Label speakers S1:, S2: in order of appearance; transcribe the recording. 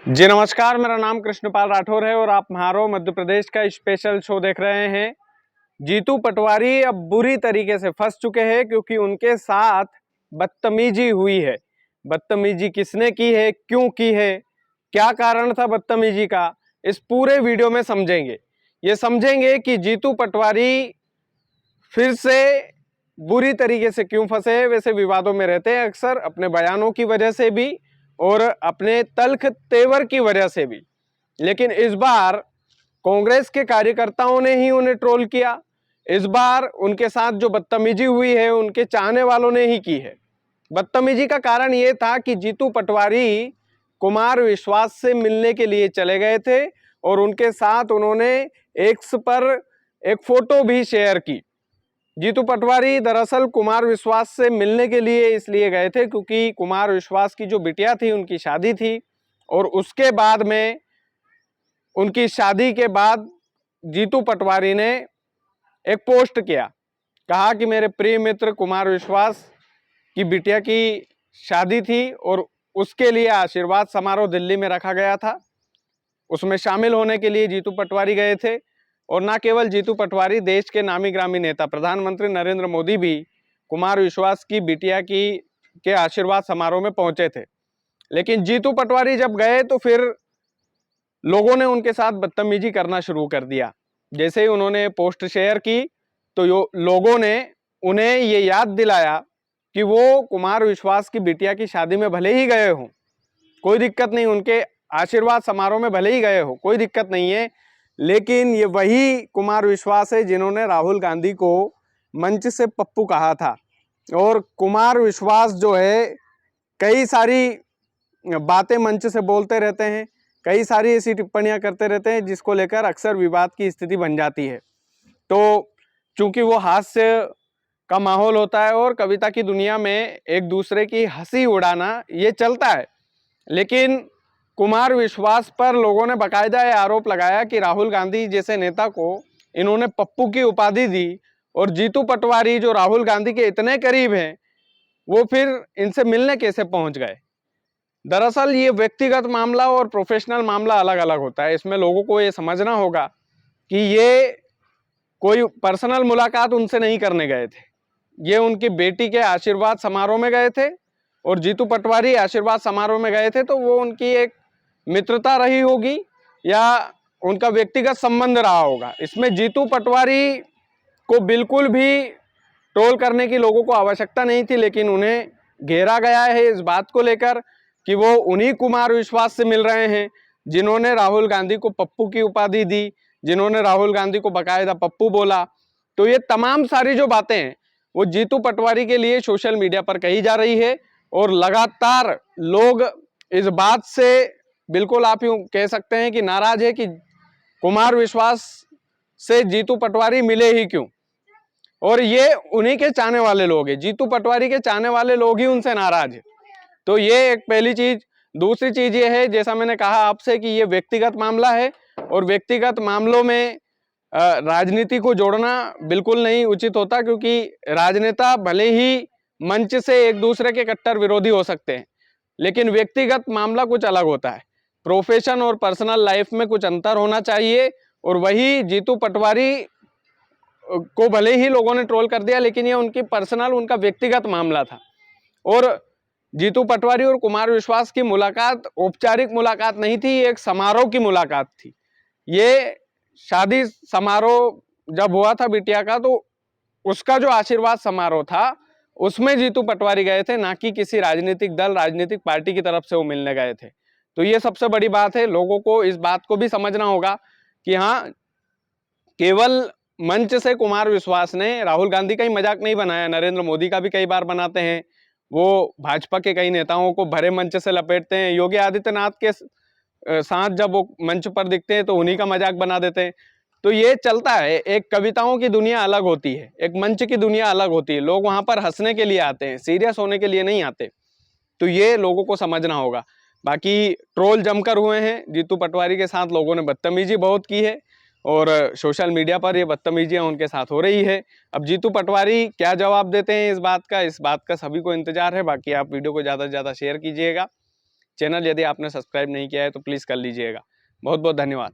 S1: जी नमस्कार, मेरा नाम कृष्णपाल राठौर है और आप म्हारो मध्य प्रदेश का स्पेशल शो देख रहे हैं। जीतू पटवारी अब बुरी तरीके से फंस चुके हैं क्योंकि उनके साथ बदतमीजी हुई है। बदतमीजी किसने की है, क्यों की है, क्या कारण था बदतमीजी का, इस पूरे वीडियो में समझेंगे। ये समझेंगे कि जीतू पटवारी फिर से बुरी तरीके से क्यों फंसे हैं। वैसे विवादों में रहते हैं अक्सर, अपने बयानों की वजह से भी और अपने तल्ख तेवर की वजह से भी, लेकिन इस बार कांग्रेस के कार्यकर्ताओं ने ही उन्हें ट्रोल किया। इस बार उनके साथ जो बदतमीजी हुई है उनके चाहने वालों ने ही की है। बदतमीजी का कारण यह था कि जीतू पटवारी कुमार विश्वास से मिलने के लिए चले गए थे और उनके साथ उन्होंने एक्स पर एक फोटो भी शेयर की। जीतू पटवारी दरअसल कुमार विश्वास से मिलने के लिए इसलिए गए थे क्योंकि कुमार विश्वास की जो बिटिया थी उनकी शादी थी और उसके बाद में उनकी शादी के बाद जीतू पटवारी ने एक पोस्ट किया, कहा कि मेरे प्रिय मित्र कुमार विश्वास की बिटिया की शादी थी और उसके लिए आशीर्वाद समारोह दिल्ली में रखा गया था। उसमें शामिल होने के लिए जीतू पटवारी गए थे और न केवल जीतू पटवारी, देश के नामी ग्रामी नेता प्रधानमंत्री नरेंद्र मोदी भी कुमार विश्वास की बिटिया के आशीर्वाद समारोह में पहुंचे थे। लेकिन जीतू पटवारी जब गए तो फिर लोगों ने उनके साथ बदतमीजी करना शुरू कर दिया। जैसे ही उन्होंने पोस्ट शेयर की तो लोगों ने उन्हें ये याद दिलाया कि वो कुमार विश्वास की बिटिया की शादी में भले ही गए हों, कोई दिक्कत नहीं, उनके आशीर्वाद समारोह में भले ही गए हो, कोई दिक्कत नहीं है, लेकिन ये वही कुमार विश्वास है जिन्होंने राहुल गांधी को मंच से पप्पू कहा था। और कुमार विश्वास जो है कई सारी बातें मंच से बोलते रहते हैं, कई सारी ऐसी टिप्पणियां करते रहते हैं जिसको लेकर अक्सर विवाद की स्थिति बन जाती है। तो चूंकि वो हास्य का माहौल होता है और कविता की दुनिया में एक दूसरे की हंसी उड़ाना ये चलता है, लेकिन कुमार विश्वास पर लोगों ने बाकायदा ये आरोप लगाया कि राहुल गांधी जैसे नेता को इन्होंने पप्पू की उपाधि दी और जीतू पटवारी जो राहुल गांधी के इतने करीब हैं वो फिर इनसे मिलने कैसे पहुंच गए। दरअसल ये व्यक्तिगत मामला और प्रोफेशनल मामला अलग अलग होता है। इसमें लोगों को ये समझना होगा कि ये कोई पर्सनल मुलाकात उनसे नहीं करने गए थे, ये उनकी बेटी के आशीर्वाद समारोह में गए थे और जीतू पटवारी आशीर्वाद समारोह में गए थे तो वो उनकी एक मित्रता रही होगी या उनका व्यक्तिगत संबंध रहा होगा। इसमें जीतू पटवारी को बिल्कुल भी ट्रोल करने की लोगों को आवश्यकता नहीं थी, लेकिन उन्हें घेरा गया है इस बात को लेकर कि वो उन्हीं कुमार विश्वास से मिल रहे हैं जिन्होंने राहुल गांधी को पप्पू की उपाधि दी, जिन्होंने राहुल गांधी को बाकायदा पप्पू बोला। तो ये तमाम सारी जो बातें हैं वो जीतू पटवारी के लिए सोशल मीडिया पर कही जा रही है और लगातार लोग इस बात से बिल्कुल आप यूं कह सकते हैं कि नाराज है कि कुमार विश्वास से जीतू पटवारी मिले ही क्यों। और ये उन्हीं के चाहने वाले लोग हैं, जीतू पटवारी के चाहने वाले लोग ही उनसे नाराज है। तो ये एक पहली चीज। दूसरी चीज ये है, जैसा मैंने कहा आपसे, कि ये व्यक्तिगत मामला है और व्यक्तिगत मामलों में राजनीति को जोड़ना बिल्कुल नहीं उचित होता, क्योंकि राजनेता भले ही मंच से एक दूसरे के कट्टर विरोधी हो सकते हैं, लेकिन व्यक्तिगत मामला कुछ अलग होता है। प्रोफेशन और पर्सनल लाइफ में कुछ अंतर होना चाहिए और वही जीतू पटवारी को भले ही लोगों ने ट्रोल कर दिया, लेकिन ये उनकी पर्सनल, उनका व्यक्तिगत मामला था। और जीतू पटवारी और कुमार विश्वास की मुलाकात औपचारिक मुलाकात नहीं थी, ये एक समारोह की मुलाकात थी। ये शादी समारोह जब हुआ था बिटिया का, तो उसका जो आशीर्वाद समारोह था उसमें जीतू पटवारी गए थे, ना कि किसी राजनीतिक दल, राजनीतिक पार्टी की तरफ से वो मिलने गए थे। तो ये सबसे बड़ी बात है। लोगों को इस बात को भी समझना होगा कि हाँ, केवल मंच से कुमार विश्वास ने राहुल गांधी का ही मजाक नहीं बनाया, नरेंद्र मोदी का भी कई बार बनाते हैं। वो भाजपा के कई नेताओं को भरे मंच से लपेटते हैं। योगी आदित्यनाथ के साथ जब वो मंच पर दिखते हैं तो उन्हीं का मजाक बना देते हैं। तो ये चलता है। एक कविताओं की दुनिया अलग होती है, एक मंच की दुनिया अलग होती है। लोग वहां पर हंसने के लिए आते हैं, सीरियस होने के लिए नहीं आते। तो ये लोगों को समझना होगा। बाकी ट्रोल जमकर हुए हैं, जीतू पटवारी के साथ लोगों ने बदतमीजी बहुत की है और सोशल मीडिया पर ये बदतमीजियां उनके साथ हो रही है। अब जीतू पटवारी क्या जवाब देते हैं इस बात का सभी को इंतजार है। बाकी आप वीडियो को ज़्यादा से ज़्यादा शेयर कीजिएगा। चैनल यदि आपने सब्सक्राइब नहीं किया है तो प्लीज़ कर लीजिएगा। बहुत बहुत धन्यवाद।